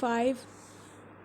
5،